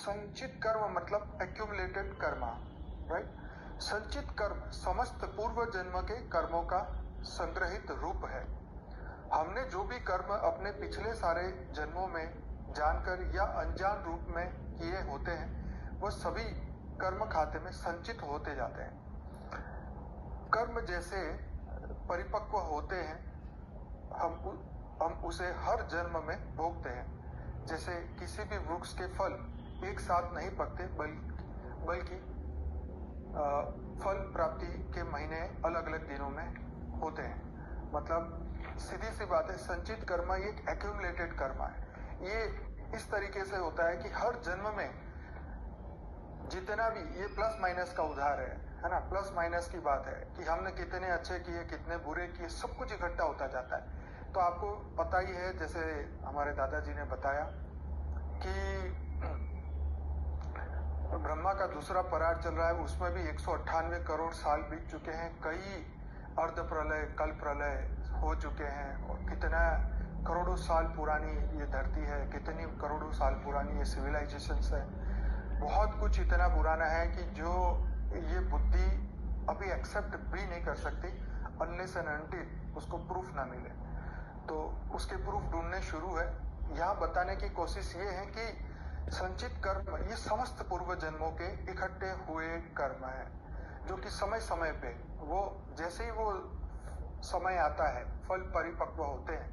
संचित कर्म मतलब एक्यूमुलेटेड कर्मा, राइट। संचित कर्म समस्त पूर्व जन्म के कर्मों का संग्रहित रूप है। हमने जो भी कर्म अपने पिछले सारे जन्मों में जानकर या अनजान रूप में किए होते हैं, वो सभी कर्म खाते में संचित होते जाते हैं। कर्म जैसे परिपक्व होते हैं, हम उसे हर जन्म में भोगते हैं। जैसे किसी भी वृक्ष के फल एक साथ नहीं पकते, बल्कि फल प्राप्ति के महीने अलग अलग दिनों में होते हैं। मतलब सीधी सी बात है, संचित कर्म एक एक्यूमुलेटेड कर्म है। ये इस तरीके से होता है कि हर जन्म में जितना भी, ये प्लस माइनस का उधार है ना, प्लस माइनस की बात है कि हमने कितने अच्छे किए, कितने बुरे किए, सब कुछ इकट्ठा होता जाता है। तो आपको पता ही है, जैसे हमारे दादाजी ने बताया कि ब्रह्मा का दूसरा परार चल रहा है, उसमें भी 198 करोड़ साल बीत चुके हैं। कई अर्ध प्रलय, कल प्रलय हो चुके हैं, और कितना करोड़ों साल पुरानी ये धरती है, कितनी करोड़ों साल पुरानी ये सिविलाइजेशन है। बहुत कुछ इतना पुराना है कि जो ये बुद्धि अभी एक्सेप्ट भी नहीं कर सकती अनलेस एंड अनटिल उसको प्रूफ ना मिले। तो उसके प्रूफ ढूंढने शुरू है। यहाँ बताने की कोशिश ये है कि संचित कर्म ये समस्त पूर्व जन्मों के इकट्ठे हुए कर्म है, जो कि समय समय पे वो जैसे ही वो समय आता है, फल परिपक्व होते हैं,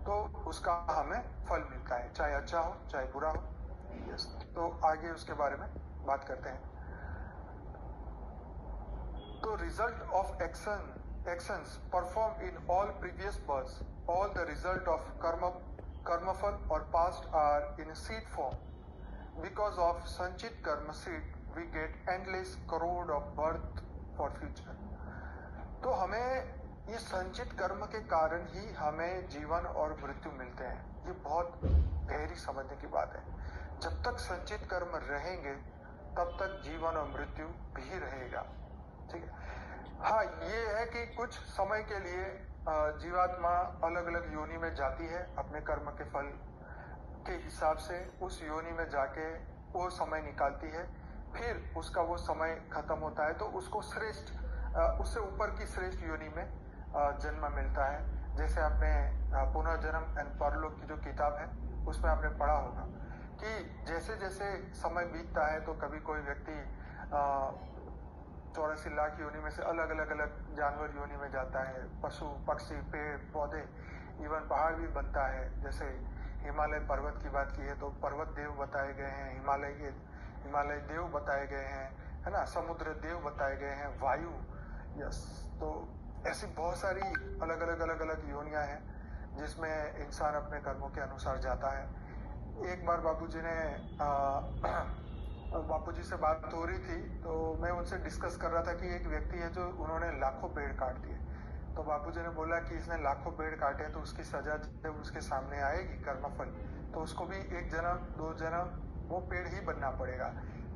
तो उसका हमें फल मिलता है, चाहे अच्छा हो चाहे बुरा हो। यस, तो आगे उसके बारे में बात करते हैं। तो result of actions perform in all previous births, all the result of कर्मफल और past are in seed form. Because of संचित कर्म seed, we get endless crore of birth for future. तो हमें ये संचित कर्म के कारण ही हमें जीवन और मृत्यु मिलते हैं। ये बहुत गहरी समझने की बात है। जब तक संचित कर्म रहेंगे, तब तक जीवन और मृत्यु भी रहेगा। ठीक है। हाँ, ये है कि कुछ समय के लिए जीवात्मा अलग अलग योनि में जाती है, अपने कर्म के फल के हिसाब से उस योनि में जाके वो समय निकालती है। फिर उसका वो समय खत्म होता है, तो उसको श्रेष्ठ, उससे ऊपर की श्रेष्ठ योनि में जन्म मिलता है। जैसे आपने पुनर्जन्म एंड परलोक की जो किताब है, उसमें आपने पढ़ा होगा कि जैसे जैसे समय बीतता है, तो कभी कोई व्यक्ति 84 लाख योनि में से अलग अलग जानवर योनि में जाता है। पशु पक्षी, पेड़ पौधे, इवन पहाड़ भी बनता है। जैसे हिमालय पर्वत की बात की है तो पर्वत देव बताए गए हैं, हिमालय देव बताए गए हैं, है ना, समुद्र देव बताए गए हैं, वायु। यस, तो ऐसी बहुत सारी अलग अलग योनियां हैं जिसमें इंसान अपने कर्मों के अनुसार जाता है। एक बार बापूजी से बात हो रही थी, तो मैं उनसे डिस्कस कर रहा था कि एक व्यक्ति है जो उन्होंने लाखों पेड़ काट दिए। तो बापूजी ने बोला कि इसने लाखों पेड़ काटे, तो उसकी सजा जब उसके सामने आएगी कर्मफल, तो उसको भी एक जन्म 2 जन्म वो पेड़ ही बनना पड़ेगा।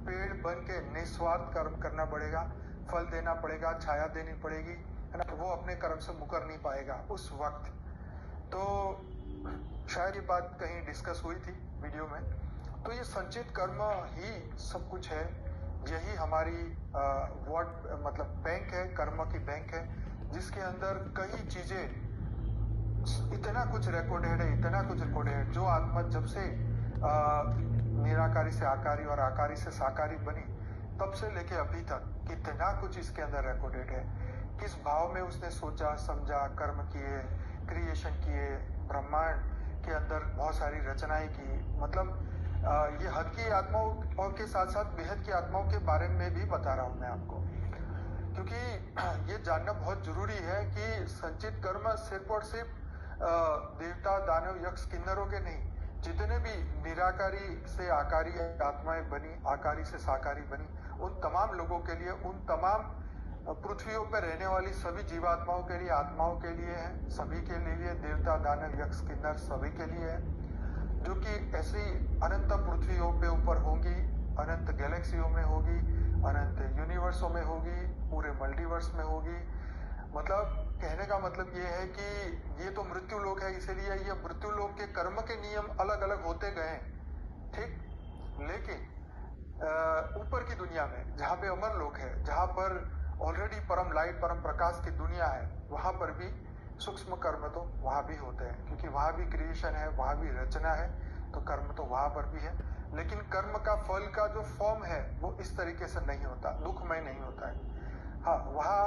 पेड़ बन के निस्वार्थ कर्म करना पड़ेगा, फल देना पड़ेगा, छाया देनी पड़ेगी, है ना। वो अपने कर्म से मुकर नहीं पाएगा उस वक्त। तो शायद ये बात कहीं डिस्कस हुई थी वीडियो में। तो ये संचित कर्म ही सब कुछ है। यही हमारी मतलब बैंक है, कर्म की बैंक है, जिसके अंदर कई चीजें, इतना कुछ रिकॉर्डेड है, जो आत्मा जब से निराकारी से आकारी और आकारी से साकारी बनी, तब से लेके अभी तक कितना कुछ इसके अंदर रिकॉर्डेड है। किस भाव में उसने सोचा समझा, कर्म किए, क्रिएशन किए, ब्रह्मांड के अंदर बहुत सारी रचनाएं की। मतलब ये हद की आत्माओं और के साथ साथ बेहद की आत्माओं के बारे में भी बता रहा हूं मैं आपको, क्योंकि ये जानना बहुत जरूरी है कि संचित कर्म सिर्फ और सिर्फ देवता, दानव, यक्ष, किन्नरों के नहीं, जितने भी निराकारी से आकारी आत्माएं बनी, आकारी से साकारी बनी, उन तमाम लोगों के लिए, उन तमाम पृथ्वियों पर रहने वाली सभी जीवात्माओं के लिए, आत्माओं के लिए है, सभी के लिए, देवता, दानव, यक्ष, किन्नर सभी के लिए है, जो कि ऐसी अनंत पृथ्वियों पे ऊपर होंगी, अनंत गैलेक्सियों में होगी, अनंत यूनिवर्सों में होगी, पूरे मल्टीवर्स में होगी। मतलब कहने का मतलब ये है कि ये तो मृत्यु लोक है, इसीलिए ये मृत्यु लोक के कर्म के नियम अलग अलग होते गए, ठीक। लेकिन दुनिया में, जहाँ पे अमर लोग है, जहाँ पर ऑलरेडी परम लाइट परम प्रकाश की दुनिया है, वहां पर भी सूक्ष्म कर्म तो वहां भी होते हैं, क्योंकि वहां भी क्रिएशन है, वहां भी रचना है, तो कर्म तो वहां पर भी है। लेकिन कर्म का फल का जो फॉर्म है वो इस तरीके से नहीं होता, दुखमय नहीं होता है। हाँ, वहाँ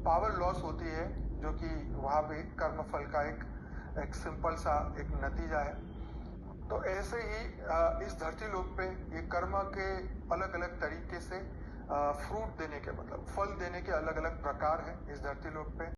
पावर लॉस होती है, जो कि वहां भी कर्म फल का एक सिंपल सा एक नतीजा है। तो ऐसे ही इस धरती लोक पे ये कर्म के अलग अलग तरीके से फ्रूट देने के मतलब फल देने के अलग अलग प्रकार हैं इस धरती लोक पे।